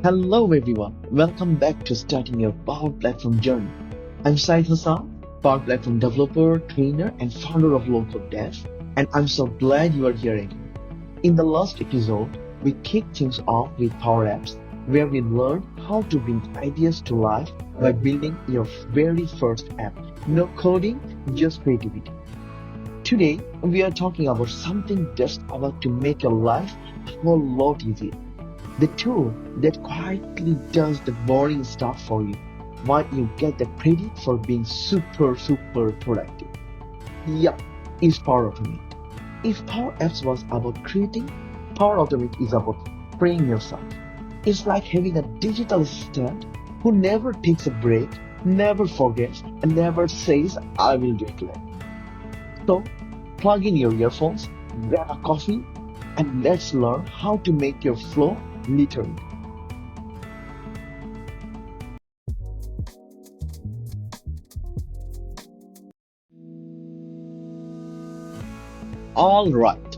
Hello everyone, welcome back to starting your Power Platform journey. I'm Syed Hassan, Power Platform developer, trainer, and founder of LowCodeDev, and I'm so glad you are here again. In the last episode, we kicked things off with Power Apps, where we learned how to bring ideas to life by building your very first app. No coding, just creativity. Today, we are talking about something that's about to make your life a whole lot easier. The tool that quietly does the boring stuff for you while you get the credit for being super productive. Yup, is Power Automate. If Power Apps was about creating, Power Automate is about freeing yourself. It's like having a digital assistant who never takes a break, never forgets, and never says, I will do it later. So, plug in your earphones, grab a coffee, and let's learn how to make your flow literally. Alright,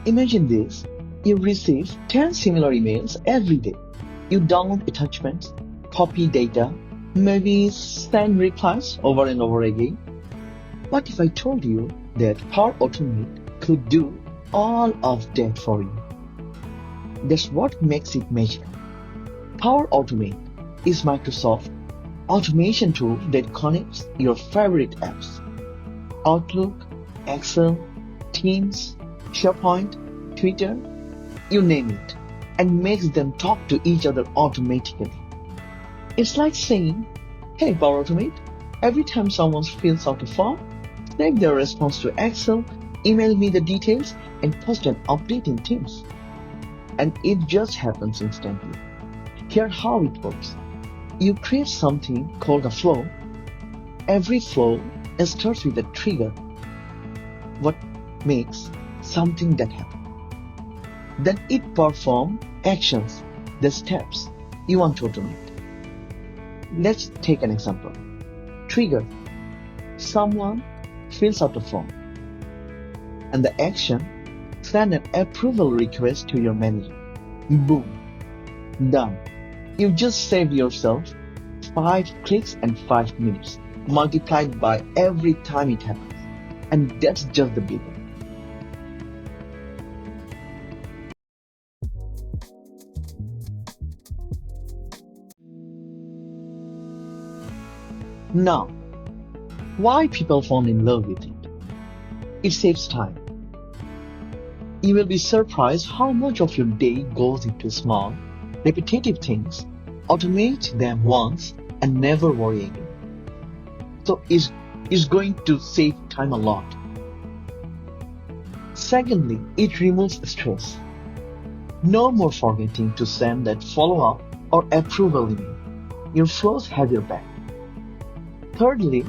imagine this. You receive 10 similar emails every day. You download attachments, copy data, maybe send replies over and over again. What if I told you that Power Automate could do all of that for you? That's what makes it magical. Power Automate is Microsoft automation tool that connects your favorite apps, Outlook, Excel, Teams, SharePoint, Twitter, you name it, and makes them talk to each other automatically. It's like saying, hey Power Automate, every time someone fills out a form, save their response to Excel, email me the details, and post an update in Teams. And it just happens instantly. Here's how it works. You create something called a flow. Every flow starts with a trigger. What makes something that happen? Then it performs actions, the steps you want to automate. Let's take an example. Trigger. Someone fills out a form. And the action, send an approval request to your manager. Boom. Done. You just saved yourself 5 clicks and 5 minutes, multiplied by every time it happens. And that's just the beginning. Now, why people fall in love with it? It saves time. You will be surprised how much of your day goes into small, repetitive things. Automate them once and never worry again. So it's going to save time a lot. Secondly, it removes stress. No more forgetting to send that follow-up or approval email. Your flows have your back. Thirdly,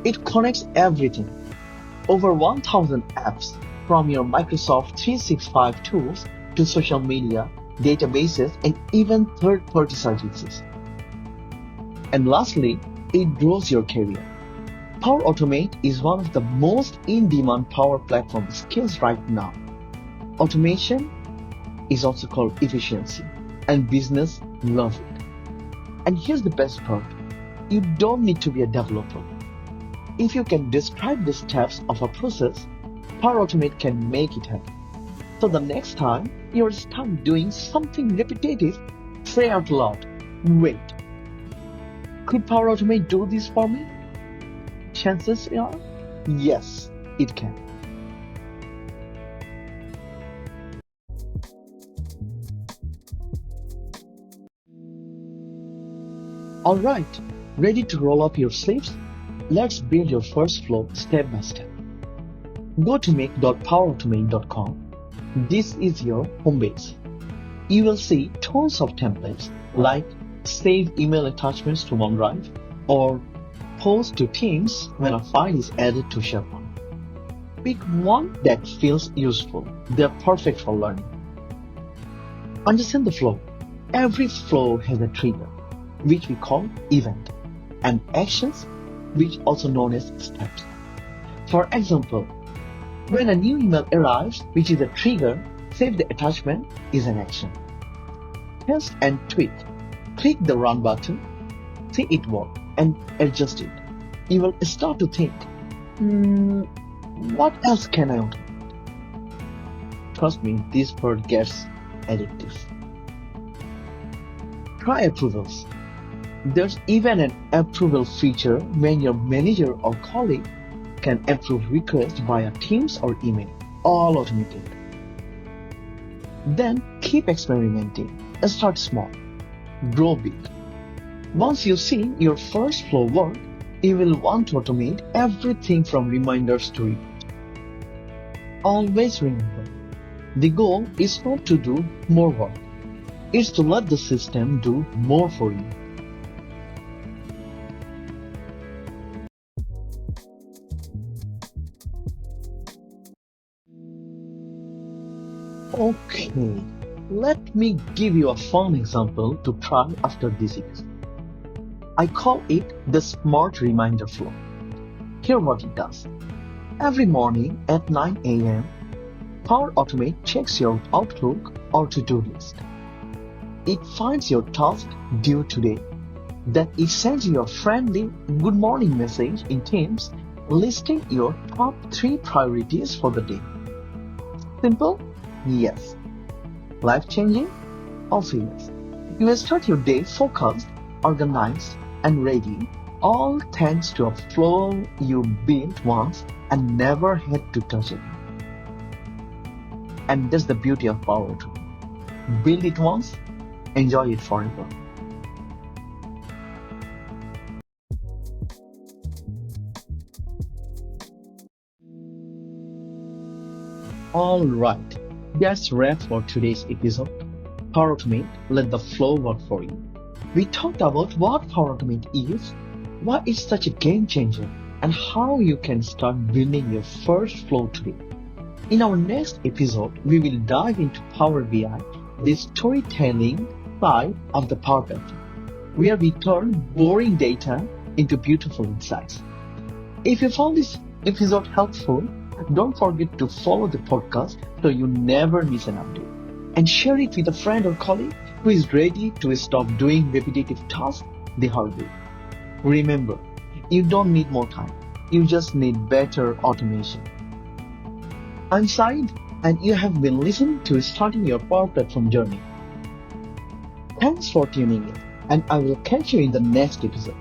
it connects everything. Over 1,000 apps from your Microsoft 365 tools to social media, databases, and even third-party services. And lastly, it grows your career. Power Automate is one of the most in-demand Power Platform skills right now. Automation is also called efficiency, and business loves it. And here's the best part. You don't need to be a developer. If you can describe the steps of a process, Power Automate can make it happen. So the next time you're stuck doing something repetitive, say out loud, wait, could Power Automate do this for me? Chances are, yes, it can. Alright, ready to roll up your sleeves? Let's build your first flow step by step. Go to make.powerautomate.com. This is your home base. You will see tons of templates like save email attachments to OneDrive or post to Teams when a file is added to SharePoint. Pick one that feels useful. They're perfect for learning. Understand the flow. Every flow has a trigger, which we call event, and actions, which also known as steps. For example, when a new email arrives, which is a trigger, save the attachment is an action. test and tweak. Click the run button, see it work, and adjust it. You will start to think, hmm, what else can I automate? Trust me, this part gets addictive. Try approvals. There's even an approval feature when your manager or colleague can approve requests via Teams or email, all automated. Then keep experimenting. Start small, grow big. Once you see your first flow work, you will want to automate everything from reminders to reports. Always remember, the goal is not to do more work, it's to let the system do more for you. Okay, let me give you a fun example to try after this episode. I call it the smart reminder flow. Here what it does. Every morning at 9 a.m., Power Automate checks your Outlook or to-do list. It finds your task due today. Then it sends you a friendly good morning message in Teams listing your top 3 priorities for the day. Simple? Yes. Life-changing? Also yes. You will start your day focused, organized, and ready, all thanks to a flow you built once and never had to touch it. And that's the beauty of Power Automate. Build it once, enjoy it forever. Alright, that's wrap for today's episode. Power Automate, let the flow work for you. We talked about what Power Automate is, why it's such a game changer, and how you can start building your first flow today. In our next episode, we will dive into Power BI, the storytelling side of the Power Platform, where we turn boring data into beautiful insights. If you found this episode helpful, don't forget to follow the podcast so you never miss an update. And share it with a friend or colleague who is ready to stop doing repetitive tasks the hard way. Remember, you don't need more time. You just need better automation. I'm Syed, and you have been listening to Starting Your Power Platform Journey. Thanks for tuning in, and I will catch you in the next episode.